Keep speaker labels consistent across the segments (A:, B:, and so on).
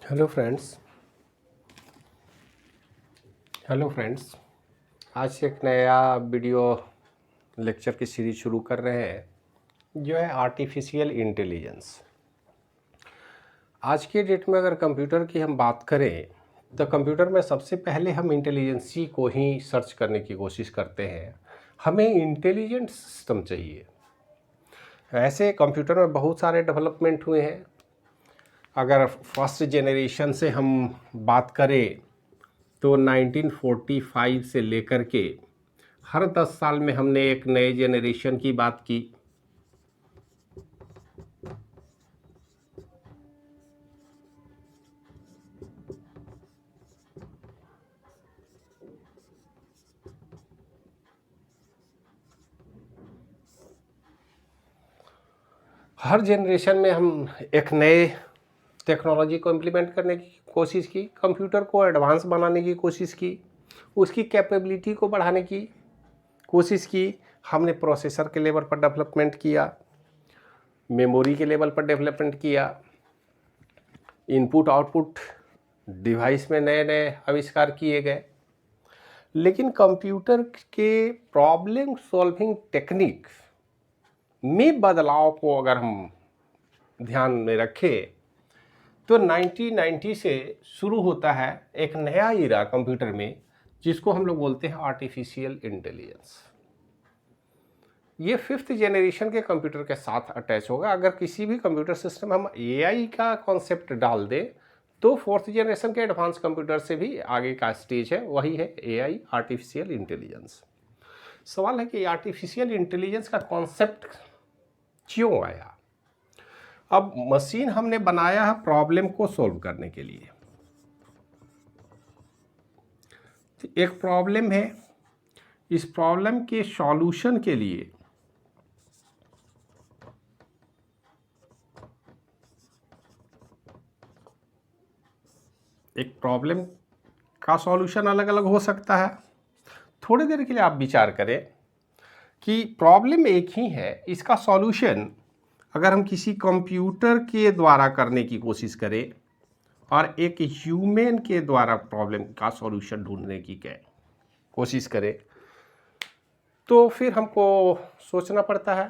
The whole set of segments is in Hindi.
A: Hello friends. आज से एक नया वीडियो लेक्चर की सीरीज शुरू कर रहे हैं जो है आर्टिफिशियल इंटेलिजेंस। आज के डेट में अगर कंप्यूटर की हम बात करें तो कंप्यूटर में सबसे पहले हम इंटेलिजेंसी को ही सर्च करने की कोशिश करते हैं। हमें इंटेलिजेंट सिस्टम चाहिए। ऐसे कंप्यूटर में बहुत सारे डेवलपमेंट हुए हैं। अगर फर्स्ट जेनरेशन से हम बात करें तो 1945 से लेकर के हर 10 साल में हमने एक नए जेनरेशन की बात की। हर जेनरेशन में हम एक नए टेक्नोलॉजी को इम्प्लीमेंट करने की कोशिश की, कंप्यूटर को एडवांस बनाने की कोशिश की, उसकी कैपेबिलिटी को बढ़ाने की कोशिश की। हमने प्रोसेसर के लेवल पर डेवलपमेंट किया, मेमोरी के लेवल पर डेवलपमेंट किया, इनपुट आउटपुट डिवाइस में नए नए आविष्कार किए गए। लेकिन कंप्यूटर के प्रॉब्लम सॉल्विंग टेक्निक में बदलाव को अगर हम ध्यान में रखें तो 1990 से शुरू होता है एक नया इरा कंप्यूटर में जिसको हम लोग बोलते हैं आर्टिफिशियल इंटेलिजेंस। ये 5th जेनरेशन के कंप्यूटर के साथ अटैच होगा। अगर किसी भी कंप्यूटर सिस्टम हम एआई का कॉन्सेप्ट डाल दें तो 4th जेनरेशन के एडवांस कंप्यूटर से भी आगे का स्टेज है, वही है एआई, आर्टिफिशियल इंटेलिजेंस। सवाल है कि आर्टिफिशियल इंटेलिजेंस का कॉन्सेप्ट क्यों आया। अब मशीन हमने बनाया है प्रॉब्लम को सॉल्व करने के लिए। एक प्रॉब्लम है, इस प्रॉब्लम के सॉल्यूशन के लिए एक प्रॉब्लम का सॉल्यूशन अलग अलग हो सकता है। थोड़ी देर के लिए आप विचार करें कि प्रॉब्लम एक ही है, इसका सॉल्यूशन अगर हम किसी कंप्यूटर के द्वारा करने की कोशिश करें और एक ह्यूमन के द्वारा प्रॉब्लम का सॉल्यूशन ढूंढने की कोशिश करें तो फिर हमको सोचना पड़ता है।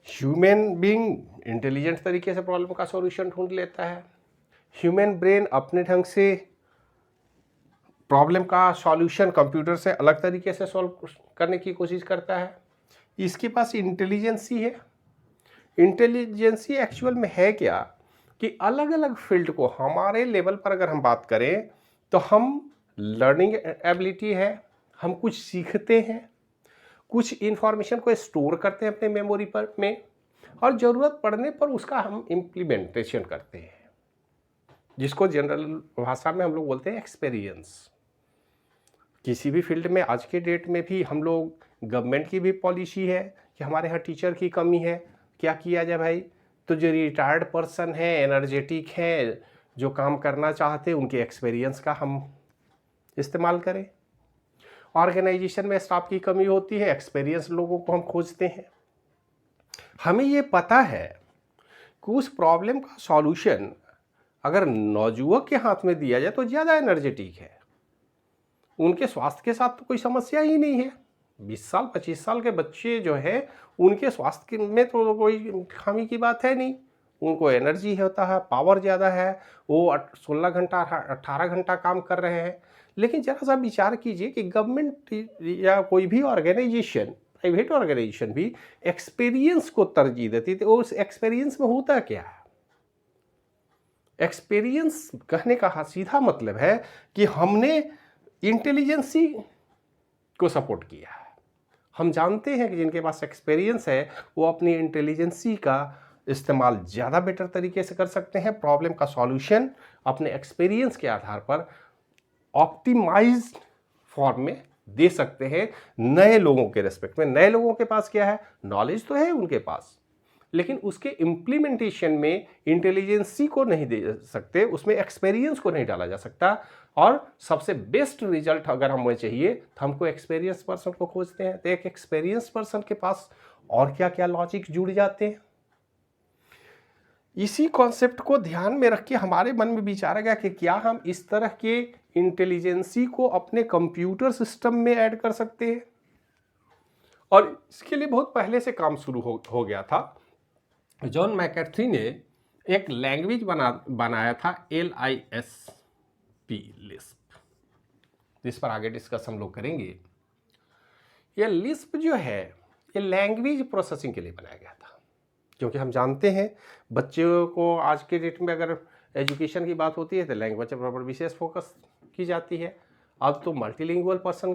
A: ह्यूमन बीइंग इंटेलिजेंट तरीके से प्रॉब्लम का सॉल्यूशन ढूंढ लेता है। ह्यूमन ब्रेन अपने ढंग से प्रॉब्लम का सॉल्यूशन कंप्यूटर से अलग तरीके से सॉल्व करने की कोशिश करता है। इसके पास इंटेलिजेंसी है। इंटेलिजेंसी एक्चुअल में है क्या कि अलग अलग फील्ड को हमारे लेवल पर अगर हम बात करें तो हम लर्निंग एबिलिटी है, हम कुछ सीखते हैं, कुछ इंफॉर्मेशन को स्टोर करते हैं अपने मेमोरी पर में, और ज़रूरत पड़ने पर उसका हम इम्प्लीमेंटेशन करते हैं, जिसको जनरल भाषा में हम लोग बोलते हैं एक्सपीरियंस। किसी भी फील्ड में आज के डेट में भी हम लोग, गवर्नमेंट की भी पॉलिसी है कि हमारे यहाँ टीचर की कमी है, क्या किया जाए भाई। तो जो रिटायर्ड पर्सन है, एनर्जेटिक है, जो काम करना चाहते हैं, उनके एक्सपीरियंस का हम इस्तेमाल करें। ऑर्गेनाइजेशन में स्टाफ की कमी होती है, एक्सपीरियंस लोगों को हम खोजते हैं। हमें ये पता है कि उस प्रॉब्लम का सॉल्यूशन अगर नौजुवक के हाथ में दिया जाए तो ज़्यादा एनर्जेटिक है, उनके स्वास्थ्य के साथ तो कोई समस्या ही नहीं है। 20 साल 25 साल के बच्चे जो है उनके स्वास्थ्य में तो कोई खामी की बात है नहीं, उनको एनर्जी होता है, पावर ज़्यादा है, वो 16 घंटा 18 घंटा काम कर रहे हैं। लेकिन ज़रा सा विचार कीजिए कि गवर्नमेंट या कोई भी ऑर्गेनाइजेशन, प्राइवेट ऑर्गेनाइजेशन भी एक्सपीरियंस को तरजीह देती थी। उस एक्सपीरियंस में होता क्या है? एक्सपीरियंस कहने का सीधा मतलब है कि हमने इंटेलिजेंसी को सपोर्ट किया है। हम जानते हैं कि जिनके पास एक्सपीरियंस है वो अपनी इंटेलिजेंसी का इस्तेमाल ज़्यादा बेटर तरीके से कर सकते हैं, प्रॉब्लम का सॉल्यूशन अपने एक्सपीरियंस के आधार पर ऑप्टिमाइज्ड फॉर्म में दे सकते हैं नए लोगों के रेस्पेक्ट में। नए लोगों के पास क्या है? नॉलेज तो है उनके पास, लेकिन उसके इम्प्लीमेंटेशन में इंटेलिजेंसी को नहीं दे सकते, उसमें एक्सपीरियंस को नहीं डाला जा सकता। और सबसे बेस्ट रिजल्ट अगर हमें चाहिए तो हमको एक्सपीरियंस पर्सन को खोजते हैं। तो एक एक्सपीरियंस पर्सन के पास और क्या क्या लॉजिक जुड़ जाते हैं। इसी कॉन्सेप्ट को ध्यान में रख के हमारे मन में विचारा गया कि क्या हम इस तरह के इंटेलिजेंसी को अपने कंप्यूटर सिस्टम में ऐड कर सकते हैं। और इसके लिए बहुत पहले से काम शुरू हो गया था। जॉन मैकर्थी ने एक लैंग्वेज बनाया था LISP, लिस्प, जिस पर आगे डिस्कस हम लोग करेंगे। यह लिस्प जो है ये लैंग्वेज प्रोसेसिंग के लिए बनाया गया था, क्योंकि हम जानते हैं बच्चों को आज के डेट में अगर एजुकेशन की बात होती है तो लैंग्वेज पर विशेष फोकस की जाती है। अब तो मल्टीलिंगुअल पर्सन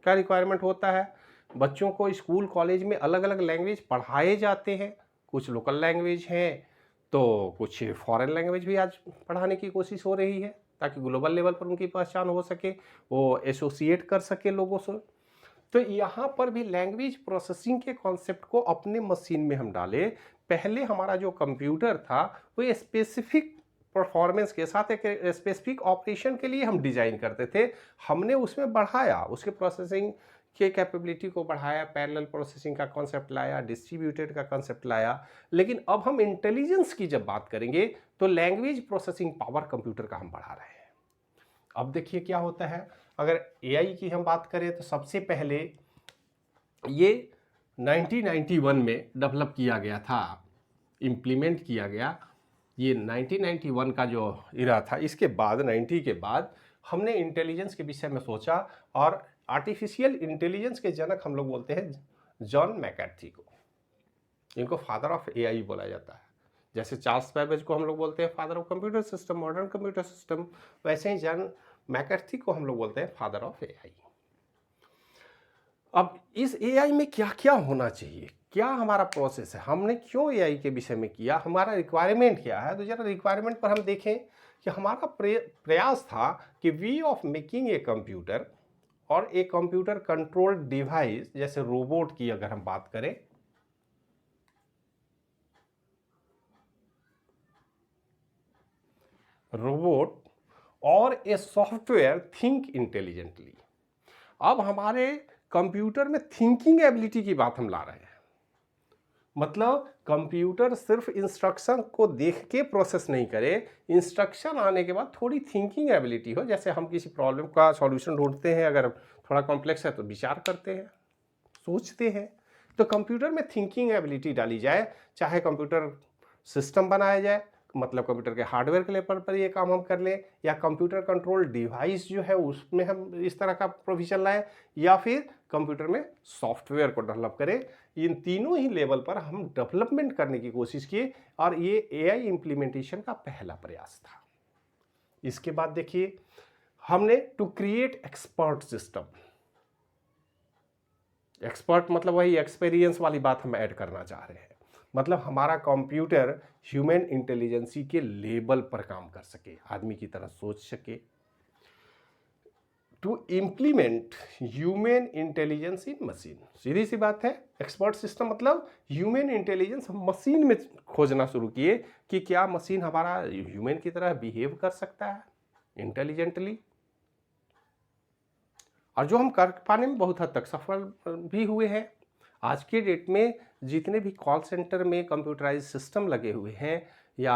A: का रिक्वायरमेंट होता है। बच्चों को स्कूल कॉलेज में अलग अलग लैंग्वेज पढ़ाए जाते हैं, कुछ लोकल लैंग्वेज हैं तो कुछ फॉरेन लैंग्वेज भी आज पढ़ाने की कोशिश हो रही है, ताकि ग्लोबल लेवल पर उनकी पहचान हो सके, वो एसोसिएट कर सके लोगों से। तो यहाँ पर भी लैंग्वेज प्रोसेसिंग के कॉन्सेप्ट को अपने मशीन में हम डाले। पहले हमारा जो कंप्यूटर था वो स्पेसिफिक परफॉर्मेंस के साथ एक स्पेसिफिक ऑपरेशन के लिए हम डिजाइन करते थे। हमने उसमें बढ़ाया, उसके प्रोसेसिंग के कैपेबिलिटी को बढ़ाया, पैरेलल प्रोसेसिंग का कॉन्सेप्ट लाया, डिस्ट्रीब्यूटेड का कॉन्सेप्ट लाया। लेकिन अब हम इंटेलिजेंस की जब बात करेंगे तो लैंग्वेज प्रोसेसिंग पावर कंप्यूटर का हम बढ़ा रहे हैं। अब देखिए क्या होता है, अगर AI की हम बात करें तो सबसे पहले ये 1991 में डेवलप किया गया था, इम्प्लीमेंट किया गया। ये 1991 का जो इरा था, इसके बाद 90 के बाद हमने इंटेलिजेंस के विषय में सोचा, और आर्टिफिशियल इंटेलिजेंस के जनक हम लोग बोलते हैं जॉन मैकर्थी को। इनको फादर ऑफ AI बोला जाता है। जैसे चार्ल्स बैबेज को हम लोग बोलते हैं father of computer system, modern computer system, वैसे ही जॉन मैकर्थी को हम लोग बोलते हैं फादर ऑफ AI। अब इस AI में क्या क्या होना चाहिए, क्या हमारा प्रोसेस है, हमने क्यों AI के विषय में किया, हमारा रिक्वायरमेंट क्या है। तो जरा रिक्वायरमेंट पर हम देखें कि हमारा प्रयास था कि way of making a computer और ए कंप्यूटर कंट्रोल डिवाइस, जैसे रोबोट की अगर हम बात करें, रोबोट और ए सॉफ्टवेयर थिंक इंटेलिजेंटली। अब हमारे कंप्यूटर में थिंकिंग एबिलिटी की बात हम ला रहे हैं। मतलब कंप्यूटर सिर्फ इंस्ट्रक्शन को देख के प्रोसेस नहीं करे, इंस्ट्रक्शन आने के बाद थोड़ी थिंकिंग एबिलिटी हो। जैसे हम किसी प्रॉब्लम का सॉल्यूशन ढूंढते हैं, अगर थोड़ा कॉम्प्लेक्स है तो विचार करते हैं, सोचते हैं। तो कंप्यूटर में थिंकिंग एबिलिटी डाली जाए, चाहे कंप्यूटर सिस्टम बनाया जाए, मतलब कंप्यूटर के हार्डवेयर के लेवल पर ये काम हम कर लें, या कंप्यूटर कंट्रोल डिवाइस जो है उसमें हम इस तरह का प्रोविजन लाएं, या फिर कंप्यूटर में सॉफ्टवेयर को डेवलप करें। इन तीनों ही लेवल पर हम डेवलपमेंट करने की कोशिश की, और ये AI इम्प्लीमेंटेशन का पहला प्रयास था। इसके बाद देखिए, हमने to create expert system. Expert मतलब वही एक्सपीरियंस वाली बात हम ऐड करना चाह रहे हैं। मतलब हमारा कंप्यूटर ह्यूमन इंटेलिजेंसी के लेवल पर काम कर सके, आदमी की तरह सोच सके। To implement human intelligence in machine, सीधी सी बात है। एक्सपर्ट सिस्टम मतलब ह्यूमन इंटेलिजेंस हम मशीन में खोजना शुरू किए कि क्या मशीन हमारा ह्यूमन की तरह बिहेव कर सकता है इंटेलिजेंटली। और जो हम कर पाने में बहुत हद तक सफल भी हुए हैं। आज के डेट में जितने भी कॉल सेंटर में कंप्यूटराइज सिस्टम लगे हुए हैं, या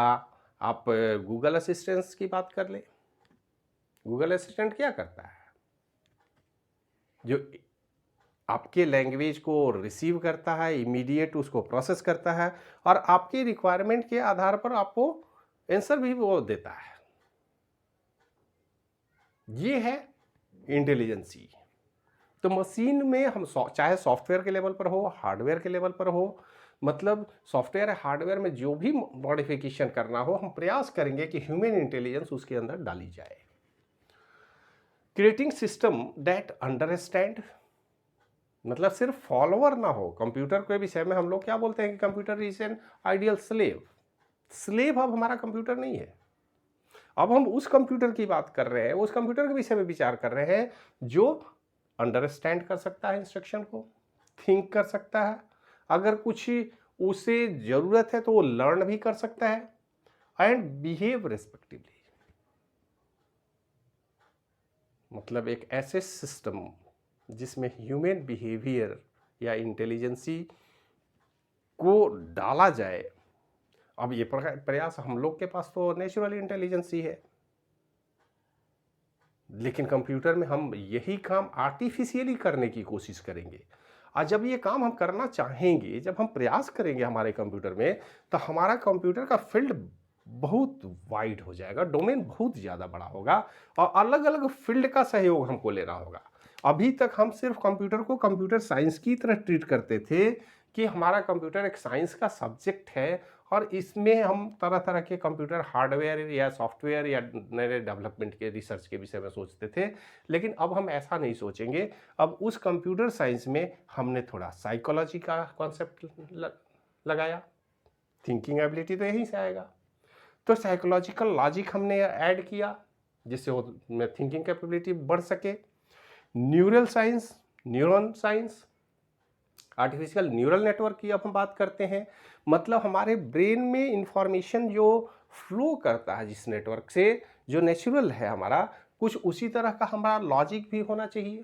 A: आप गूगल असिस्टेंट की बात कर लें, गूगल असिस्टेंट क्या करता है, जो आपके लैंग्वेज को रिसीव करता है, इमीडिएट उसको प्रोसेस करता है, और आपकी रिक्वायरमेंट के आधार पर आपको आंसर भी वो देता है। ये है इंटेलिजेंसी। तो मशीन में हम चाहे सॉफ्टवेयर के लेवल पर हो, हार्डवेयर के लेवल पर हो, मतलब सॉफ्टवेयर या हार्डवेयर में जो भी मॉडिफिकेशन करना हो, हम प्रयास करेंगे कि ह्यूमन इंटेलिजेंस उसके अंदर डाली जाए। क्रिएटिंग सिस्टम दैट अंडरस्टैंड, मतलब सिर्फ फॉलोअर ना हो। कंप्यूटर के विषय में हम लोग क्या बोलते हैं कि computer is an ideal slave. Slave अब हमारा कंप्यूटर नहीं है। अब हम उस कंप्यूटर की बात कर रहे हैं, उस कंप्यूटर के विषय में विचार कर रहे हैं जो अंडरस्टैंड कर सकता है इंस्ट्रक्शन को, थिंक कर सकता है, अगर कुछ उसे जरूरत है तो वो लर्न भी कर सकता है, एंड बिहेव रेस्पेक्टिवली। मतलब एक ऐसे सिस्टम जिसमें ह्यूमन बिहेवियर या इंटेलिजेंसी को डाला जाए, अब ये प्रयास हम लोग के पास तो नेचुरल इंटेलिजेंस ही है, लेकिन कंप्यूटर में हम यही काम आर्टिफिशियली करने की कोशिश करेंगे। और जब ये काम हम करना चाहेंगे, जब हम प्रयास करेंगे हमारे कंप्यूटर में, तो हमारा कंप्यूटर का फील्ड बहुत वाइड हो जाएगा, डोमेन बहुत ज़्यादा बड़ा होगा और अलग अलग फील्ड का सहयोग हमको लेना होगा। अभी तक हम सिर्फ कंप्यूटर को कंप्यूटर साइंस की तरह ट्रीट करते थे कि हमारा कंप्यूटर एक साइंस का सब्जेक्ट है और इसमें हम तरह तरह के कंप्यूटर हार्डवेयर या सॉफ्टवेयर या नए डेवलपमेंट के रिसर्च के विषय में सोचते थे। लेकिन अब हम ऐसा नहीं सोचेंगे। अब उस कंप्यूटर साइंस में हमने थोड़ा साइकोलॉजी का कॉन्सेप्ट लगाया। थिंकिंग एबिलिटी तो यहीं से आएगा, तो साइकोलॉजिकल लॉजिक हमने ऐड किया जिससे वो थिंकिंग कैपेबिलिटी बढ़ सके। Neural science, neuron science, artificial neural network की अब हम बात करते हैं। मतलब हमारे ब्रेन में इंफॉर्मेशन जो फ्लो करता है जिस नेटवर्क से, जो नेचुरल है हमारा, कुछ उसी तरह का हमारा लॉजिक भी होना चाहिए।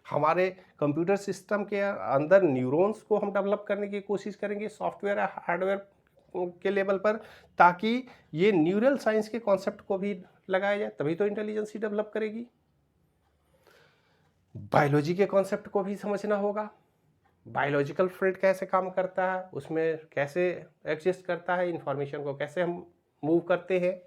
A: हमारे कंप्यूटर सिस्टम के अंदर न्यूरॉन्स को हम डेवलप करने की कोशिश करेंगे सॉफ्टवेयर या हार्डवेयर के लेवल पर, ताकि ये न्यूरल साइंस के कॉन्सेप्ट को भी लगाया जाए, तभी तो इंटेलिजेंस ही डेवलप करेगी। बायोलॉजी के कॉन्सेप्ट को भी समझना होगा। बायोलॉजिकल फील्ड कैसे काम करता है, उसमें कैसे एग्जिस्ट करता है, इंफॉर्मेशन को कैसे हम मूव करते हैं।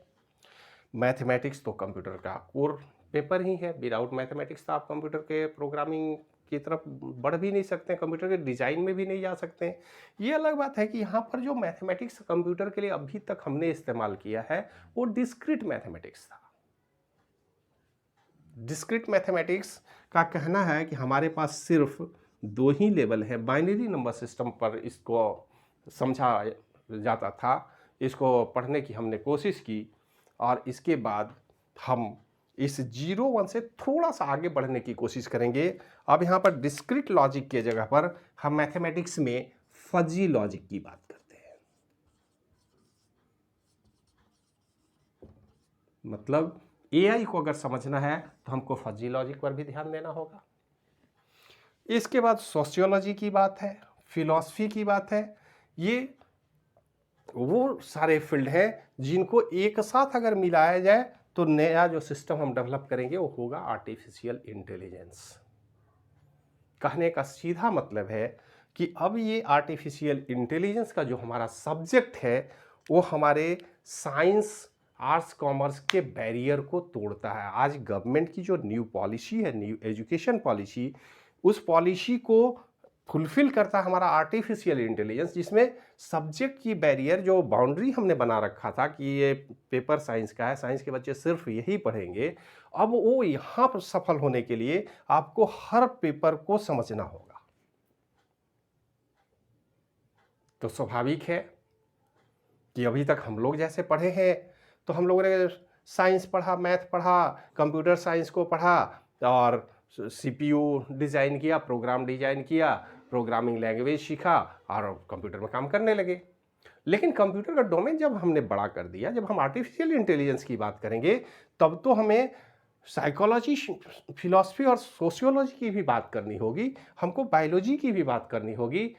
A: मैथमेटिक्स तो कंप्यूटर का कोर पेपर ही है। विदाउट मैथमेटिक्स तो आप कंप्यूटर के प्रोग्रामिंग की तरफ बढ़ भी नहीं सकते, कंप्यूटर के डिज़ाइन में भी नहीं जा सकते हैं। ये अलग बात है कि यहाँ पर जो मैथमेटिक्स कंप्यूटर के लिए अभी तक हमने इस्तेमाल किया है वो डिस्क्रीट मैथमेटिक्स था। डिस्क्रीट मैथमेटिक्स का कहना है कि हमारे पास सिर्फ दो ही लेवल है। बाइनरी नंबर सिस्टम पर इसको समझा जाता था, इसको पढ़ने की हमने कोशिश की और इसके बाद हम इस 0 1 से थोड़ा सा आगे बढ़ने की कोशिश करेंगे। अब यहाँ पर डिस्क्रीट लॉजिक की जगह पर हम मैथमेटिक्स में फजी लॉजिक की बात करते हैं। मतलब एआई को अगर समझना है तो हमको फजी लॉजिक पर भी ध्यान देना होगा। इसके बाद सोशियोलॉजी की बात है, फिलॉसफी की बात है। ये वो सारे फील्ड हैं जिनको एक साथ अगर मिलाया जाए तो नया जो सिस्टम हम डेवलप करेंगे वो होगा आर्टिफिशियल इंटेलिजेंस। कहने का सीधा मतलब है कि अब ये आर्टिफिशियल इंटेलिजेंस का जो हमारा सब्जेक्ट है वो हमारे साइंस, आर्ट्स, कॉमर्स के बैरियर को तोड़ता है। आज गवर्नमेंट की जो न्यू पॉलिसी है, न्यू एजुकेशन पॉलिसी, उस पॉलिसी को फुलफिल करता है हमारा आर्टिफिशियल इंटेलिजेंस, जिसमें सब्जेक्ट की बैरियर, जो बाउंड्री हमने बना रखा था कि ये पेपर साइंस का है, साइंस के बच्चे सिर्फ यही पढ़ेंगे, अब वो यहाँ पर सफल होने के लिए आपको हर पेपर को समझना होगा। तो स्वाभाविक है कि अभी तक हम लोग जैसे पढ़े हैं तो हम लोगों ने साइंस पढ़ा, मैथ पढ़ा, कंप्यूटर साइंस को पढ़ा और सीपीयू डिज़ाइन किया, प्रोग्राम डिज़ाइन किया, प्रोग्रामिंग लैंग्वेज सीखा और कंप्यूटर में काम करने लगे। लेकिन कंप्यूटर का डोमेन जब हमने बड़ा कर दिया, जब हम आर्टिफिशियल इंटेलिजेंस की बात करेंगे तब तो हमें साइकोलॉजी, फिलॉसफी और सोशियोलॉजी की भी बात करनी होगी, हमको बायोलॉजी की भी बात करनी होगी,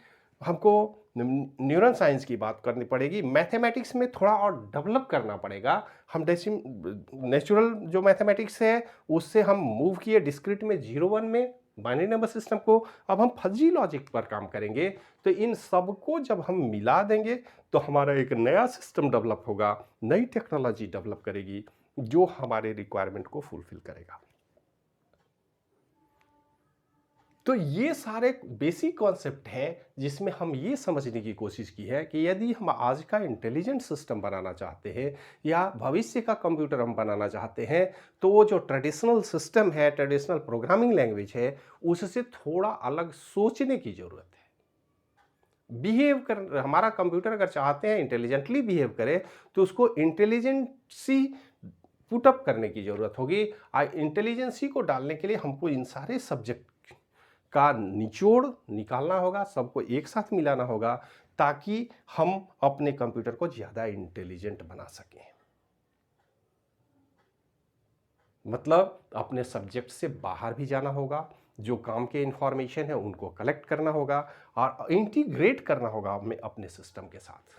A: हमको न्यूरल साइंस की बात करनी पड़ेगी, मैथमेटिक्स में थोड़ा और डेवलप करना पड़ेगा। हम नेचुरल जो मैथमेटिक्स है उससे हम मूव किए डिस्क्रीट में 0 1 में बाइनरी नंबर सिस्टम को, अब हम फजी लॉजिक पर काम करेंगे। तो इन सबको जब हम मिला देंगे तो हमारा एक नया सिस्टम डेवलप होगा, नई टेक्नोलॉजी डेवलप करेगी जो हमारे रिक्वायरमेंट को फुलफिल करेगा। तो ये सारे बेसिक कॉन्सेप्ट हैं जिसमें हम ये समझने की कोशिश की है कि यदि हम आज का इंटेलिजेंट सिस्टम बनाना चाहते हैं या भविष्य का कंप्यूटर हम बनाना चाहते हैं तो वो जो ट्रेडिशनल सिस्टम है, ट्रेडिशनल प्रोग्रामिंग लैंग्वेज है, उससे थोड़ा अलग सोचने की ज़रूरत है। बिहेव कर, हमारा कंप्यूटर अगर चाहते हैं इंटेलिजेंटली बिहेव करे तो उसको इंटेलिजेंसी पुटअप करने की ज़रूरत होगी। इंटेलिजेंसी को डालने के लिए हमको इन सारे सब्जेक्ट का निचोड़ निकालना होगा, सबको एक साथ मिलाना होगा ताकि हम अपने कंप्यूटर को ज़्यादा इंटेलिजेंट बना सकें। मतलब अपने सब्जेक्ट से बाहर भी जाना होगा, जो काम के इंफॉर्मेशन है उनको कलेक्ट करना होगा और इंटीग्रेट करना होगा अपने सिस्टम के साथ।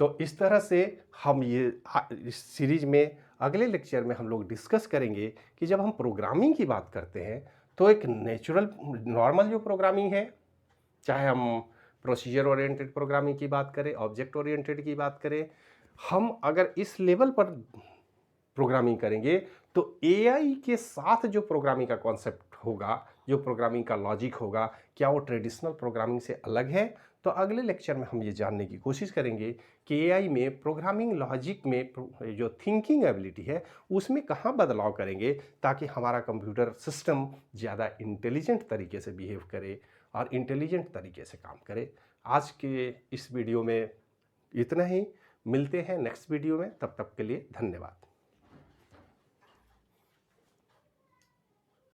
A: तो इस तरह से हम इस सीरीज में अगले लेक्चर में हम लोग डिस्कस करेंगे कि जब हम प्रोग्रामिंग की बात करते हैं तो एक नेचुरल नॉर्मल जो प्रोग्रामिंग है, चाहे हम प्रोसीजर ओरिएंटेड प्रोग्रामिंग की बात करें, ऑब्जेक्ट ओरिएंटेड की बात करें, हम अगर इस लेवल पर प्रोग्रामिंग करेंगे तो एआई के साथ जो प्रोग्रामिंग का कॉन्सेप्ट होगा, जो प्रोग्रामिंग का लॉजिक होगा, क्या वो ट्रेडिशनल प्रोग्रामिंग से अलग है? तो अगले लेक्चर में हम ये जानने की कोशिश करेंगे कि एआई में प्रोग्रामिंग लॉजिक में जो थिंकिंग एबिलिटी है उसमें कहाँ बदलाव करेंगे ताकि हमारा कंप्यूटर सिस्टम ज़्यादा इंटेलिजेंट तरीके से बिहेव करे और इंटेलिजेंट तरीके से काम करे। आज के इस वीडियो में इतना ही, मिलते हैं नेक्स्ट वीडियो में, तब तक के लिए धन्यवाद।